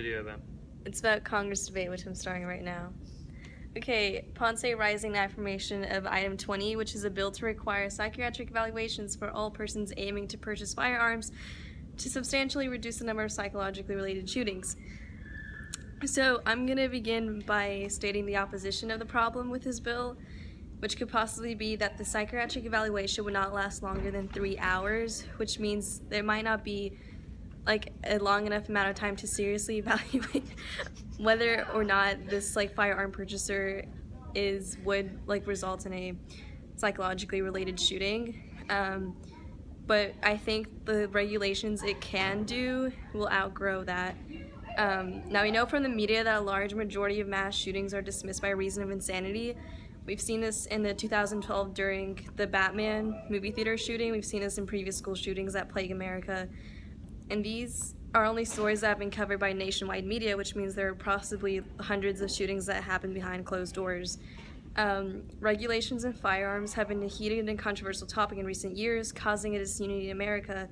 Video then. It's about Congre's debate, which I'm starting right now. Okay, Ponce rising the affirmation of item 20, which is a bill to require psychiatric evaluations for all persons aiming to purchase firearms to substantially reduce the number of psychologically related shootings. So I'm going to begin by stating the opposition of the problem with this bill, which could possibly be that the psychiatric evaluation would not last longer than 3 hours, which means there might not be like a long enough amount of time to seriously evaluate whether or not this firearm purchaser would result in a psychologically related shooting. But I think the regulations it can do will outgrow that. Now we know from the media that a large majority of mass shootings are dismissed by reason of insanity. We've seen this in the 2012 during the Batman movie theater shooting. We've seen this in previous school shootings that plague America. And these are only stories that have been covered by nationwide media, which means there are possibly hundreds of shootings that happen behind closed doors. Regulations in firearms have been a heated and controversial topic in recent years, causing a disunity in America.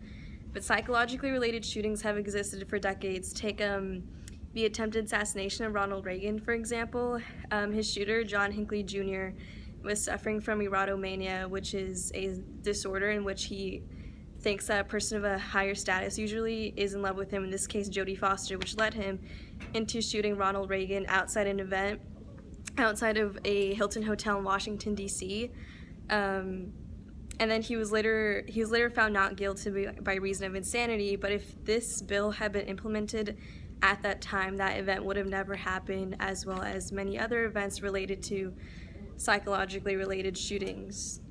But psychologically related shootings have existed for decades. Take the attempted assassination of Ronald Reagan, for example. His shooter, John Hinckley Jr., was suffering from erotomania, which is a disorder in which he thinks that a person of a higher status usually is in love with him, in this case Jodie Foster, which led him into shooting Ronald Reagan outside an event, outside of a Hilton hotel in Washington, D.C. And then he was later found not guilty by reason of insanity, but if this bill had been implemented at that time, that event would have never happened, as well as many other events related to psychologically related shootings.